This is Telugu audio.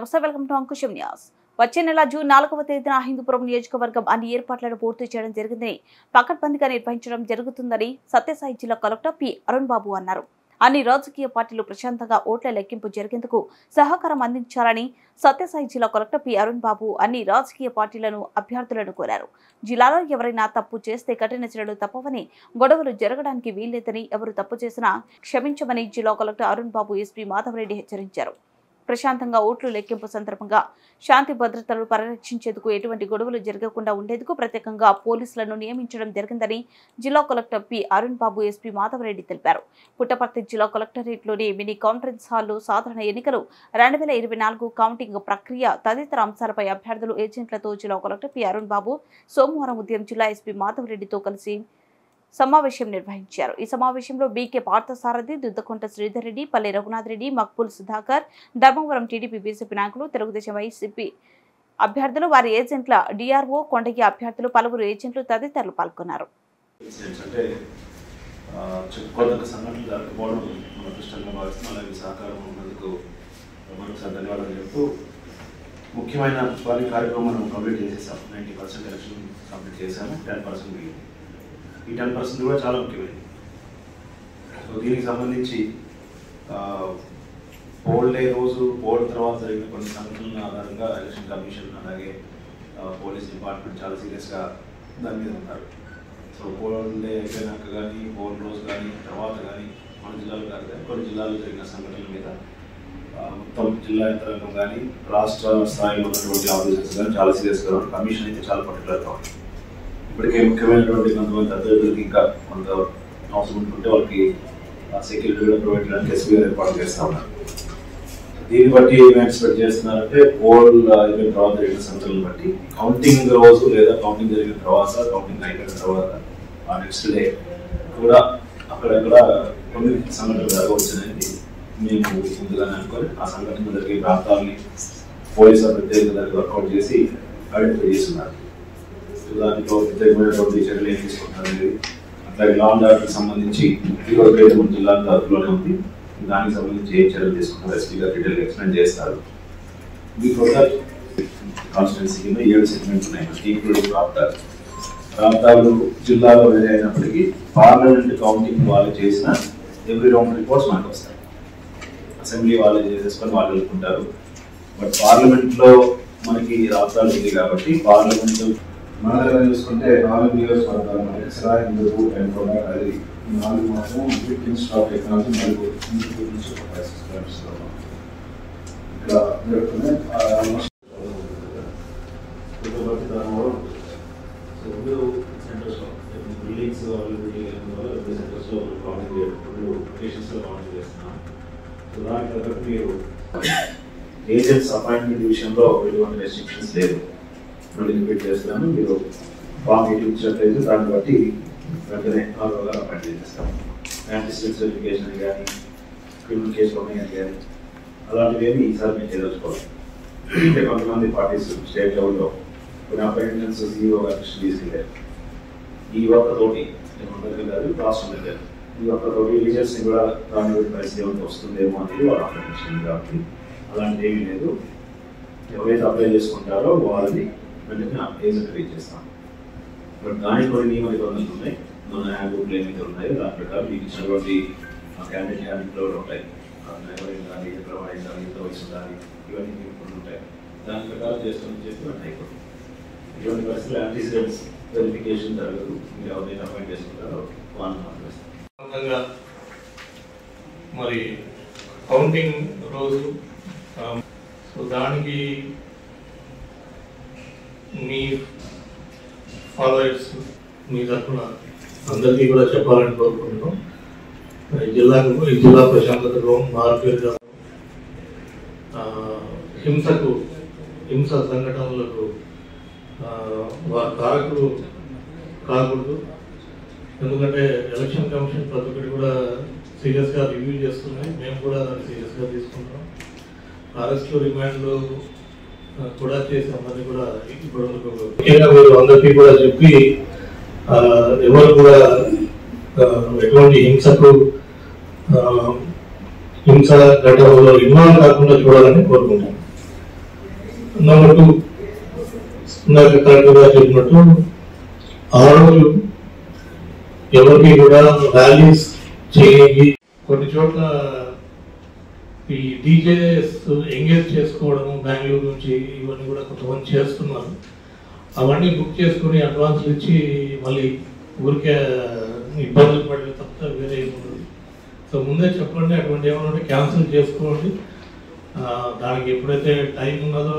నమస్తే, వెల్కమ్ టు అంకుశం న్యూస్. వచ్చే నెల జూన్ 4వ తేదీన హిందూపురం నియోజకవర్గం అన్ని ఏర్పాట్లను పూర్తి చేయడం జరిగిందని, పకడ్బందీగా నిర్వహించడం జరుగుతుందని సత్యసాయి జిల్లా కలెక్టర్ పి అరుణ్ బాబు అన్నారు. అన్ని రాజకీయ పార్టీలు ప్రశాంతంగా ఓట్ల లెక్కింపు జరిగేందుకు సహకారం అందించాలని సత్యసాయి జిల్లా కలెక్టర్ పి అరుణ్ బాబు అన్ని రాజకీయ పార్టీలను అభ్యర్థులను కోరారు. జిల్లాలో ఎవరైనా తప్పు చేస్తే కఠిన చర్యలు తప్పవని, గొడవలు జరగడానికి వీల్లేదని, ఎవరు తప్పు చేసినా క్షమించమని జిల్లా కలెక్టర్ అరుణ్ బాబు ఎస్పీ మాధవరెడ్డి హెచ్చరించారు. ప్రశాంతంగా ఓట్లు లెక్కింపు సందర్భంగా శాంతి భద్రతలు పరిరక్షించేందుకు ఎటువంటి గొడవలు జరగకుండా ఉండేందుకు ప్రత్యేకంగా పోలీసులను నియమించడం జరిగిందని జిల్లా కలెక్టర్ పి అరుణ్ బాబు ఎస్పీ మాధవరెడ్డి తెలిపారు. పుట్టపర్తి జిల్లా కలెక్టరేట్లోని మినీ కాన్ఫరెన్స్ హాల్లో సాధారణ ఎన్నికలు 2024 కౌంటింగ్ ప్రక్రియ తదితర అంశాలపై అభ్యర్థులు ఏజెంట్లతో జిల్లా కలెక్టర్ పి అరుణ్ బాబు సోమవారం ఉదయం జిల్లా ఎస్పీ మాధవరెడ్డితో కలిసి సమావేశం నిర్వహించారు. ఈ సమావేశంలో BK Parthasarathi, దుద్దకొంట Sridhar Reddy, Palle Raghunath Reddy, Maqbool Sudhakar, Dharmavaram TDP BJP నాయకులు, తెలుగుదేశం వైసీపీ అభ్యర్థులు, వారి ఏజెంట్ల డిఆర్ఓ, కొండకి అభ్యర్థులు, పలువురు ఏజెంట్లు తదితరులు పాల్గొన్నారు. ముఖ్యమైన కార్యక్రమం కంప్లీట్ చేసేసాం. 90% ఎలక్షన్ కంప్లీట్ చేశాము. 10% ఈ 10% కూడా చాలా ముఖ్యమైనది. సో దీనికి సంబంధించి పోల్ డే రోజు పోల్ తర్వాత జరిగిన కొన్ని సంఘటనల ఆధారంగా ఎలక్షన్ కమిషన్ అలాగే పోలీస్ డిపార్ట్మెంట్ చాలా సీరియస్గా దాని మీద ఉన్నారు. సో పోల్ డే అయిపోయినాక కానీ, పోల్ రోజు కానీ, తర్వాత కానీ మన జిల్లాలో కాదు కానీ కొన్ని జిల్లాల్లో జరిగిన సంఘటనల మీద మొత్తం జిల్లా యంత్రాంగం కానీ, రాష్ట్ర స్థాయిలో ఉన్నటువంటి ఆఫీసర్స్ కానీ చాలా సీరియస్గా ఉన్నారు. కమిషన్ అయితే చాలా పర్టికులర్గా ఉంది. ఇప్పటికే ముఖ్యమైనటువంటి కొంతమంది అభ్యర్థులకి ఇంకా కొంత అవసరం ఉంటుంటే వాళ్ళకి సెక్యూరిటీ కూడా ప్రొవైడ్ చేయడానికి ఎస్పీ గారు ఏర్పాటు చేస్తూ ఉన్నారు. దీన్ని బట్టి ఏమి ఎక్స్పెక్ట్ చేస్తున్నారంటే పోల్ అయిపోయిన తర్వాత జరిగిన సంఘటనలు బట్టి కౌంటింగ్ రోజు లేదా కౌంటింగ్ జరిగిన తర్వాత, కౌంటింగ్ అయిపోయిన తర్వాత ఆ నెక్స్ట్ డే కూడా అక్కడక్కడ కొన్ని సంఘటనలు జరగవచ్చునేది మేము ముందుగానే అనుకొని ఆ సంఘటనలు జరిగే ప్రాంతాలని పోలీసు ప్రత్యేకంగా వర్కౌట్ చేసి ఐడెంటిఫై చేస్తున్నారు. దాంట్లో ప్రత్యేకమైనటువంటి చర్యలు ఏం తీసుకుంటారనేది, అట్లాగే లా అండ్ ఆర్డర్కి సంబంధించి ఈరోజు 3 జిల్లాల తరపులోనే ఉంది. దానికి సంబంధించి ఏ చర్యలు తీసుకుంటారు ఎస్పీ గారు డీటెయిల్గా ఎక్స్ప్లెయిన్ చేస్తారు. దీనివల్ల కాన్స్టిట్యున్సీకి 7 సెగ్మెంట్స్ ఉన్నాయి. ఇంక్లూడింగ్ ప్రాంతాలు జిల్లాలో వేరే అయినప్పటికీ పార్లమెంట్ కౌంటింగ్ వాళ్ళు చేసిన ఎవ్రీ రౌండ్ రిపోర్ట్స్ మనకు వస్తాయి. అసెంబ్లీ వాళ్ళు చేసేసుకొని వాళ్ళు వెళ్తుంటారు. బట్ పార్లమెంట్లో మనకి రాష్ట్రాలు ఉంది కాబట్టి పార్లమెంట్ మన దగ్గర చూసుకుంటే 4 నియోజకవర్గాలు మనకి సరాయి, హిందూపూర్, పెనుకొండ, అది 4 మాత్రం ఇన్స్టిట్యూట్ ఆఫ్ టెక్నాలజీ మరియు హిందూపూర్ నుంచి ఇక్కడ జరుగుతున్నాయి. బిల్డింగ్స్ సెంటర్స్లో లొకేషన్స్లో కౌంటింగ్ చేస్తున్నాం. సో దానికి తగ్గట్టు మీరు ఏజెంట్స్ అపాయింట్మెంట్ విషయంలో ఎటువంటి రెస్ట్రిక్షన్స్ లేదు. రిపీట్ చేస్తాను. మీరు ఫామ్ 8 ఇచ్చినట్లయితే దాన్ని బట్టి వెంటనే అపాయింట్ చేస్తాము. యాంటిసిడెంట్స్ వెరిఫికేషన్ కానీ, క్రిమినల్ కేసులు ఉన్నాయని కానీ అలాంటివి ఏమి ఈసారి మేము చేయదలుచుకోవాలి. అంటే కొంతమంది పార్టీస్ స్టేట్ లెవెల్లో కొన్ని అపాయింట్మెంట్స్ ఈఓ గారు తీసుకెళ్ళారు. ఈ ఒక్కతోటి అందరికీ కాదు, రాష్ట్రం దగ్గర ఈ ఒక్కతోటి లీజర్స్ని కూడా రాని పరిస్థితి ఏమైనా వస్తుందేమో అనేది వాళ్ళు అప్లికేషన్. కాబట్టి అలాంటిది ఏమీ లేదు. ఎవరైతే అప్లై చేసుకుంటారో వాళ్ళని వెంటనే ఏజెంట్ రీచ్ చేస్తాం. బట్ దానికి కొన్ని నియమ నిబంధనలు ఉన్నాయి. మన హ్యాండ్బుక్లు ఏమైతే ఉన్నాయో దాని ప్రకారం మీకు ఇచ్చినటువంటి క్యాండిడేట్ హ్యాండ్బుక్లో ఉంటాయి. కానీ ఎక్కడ వాయించాలి, ఎంత వయసు ఉండాలి, ఇవన్నీ మీకు ఉంటాయి. దాని ప్రకారం చేస్తామని చెప్పి వెంటనే అయిపోతుంది. ఇటువంటి పరిస్థితులు యాంటిసిడెంట్స్ వెరిఫికేషన్ జరగదు. మీరు ఎవరైతే అపాయింట్ చేసుకుంటారో వాళ్ళని మాట్లాడేస్తాం. మరి కౌంటింగ్ రోజు సో దానికి మీ ఫాలోవర్స్ మీ తరఫున అందరికీ కూడా చెప్పాలని కోరుకుంటున్నాం. ఈ జిల్లా ప్రశాంతతకు మార్పుగా హింస సంఘటనలకు కారకులు కాకూడదు. ఎందుకంటే ఎలక్షన్ కమిషన్ ప్రతి ఒక్కటి కూడా సీరియస్గా రివ్యూ చేస్తున్నాయి. మేము కూడా దాన్ని సీరియస్గా తీసుకుంటాం. అరెస్టులు, రిమాండ్లు కూడా చేసామని కూడా ఇప్పుడు ముఖ్యంగా మీరు అందరికీ కూడా చెప్పి ఎవరు కూడా ఎటువంటి హింస ఘటనలో ఇన్వాల్వ్ కాకుండా చూడాలని కోరుకుంటాం. నెంబర్ 2 ఇందాక కరెక్ట్గా చెప్పినట్టు ఆ రోజు ఎవరికి కూడా ర్యాలీస్ చేయండి. కొన్ని చోట్ల ఈ డీజేస్ ఎంగేజ్ చేసుకోవడము బెంగళూరు నుంచి ఇవన్నీ కూడా కొంతమంది చేస్తున్నారు. అవన్నీ బుక్ చేసుకుని అడ్వాన్స్లు ఇచ్చి మళ్ళీ ఊరికే ఇబ్బందులు పడే తప్ప వేరే ఏముండదు. సో ముందే చెప్పండి, అటువంటి ఏమైనా ఉంటే క్యాన్సిల్ చేసుకోండి. దానికి ఎప్పుడైతే టైం ఉన్నదో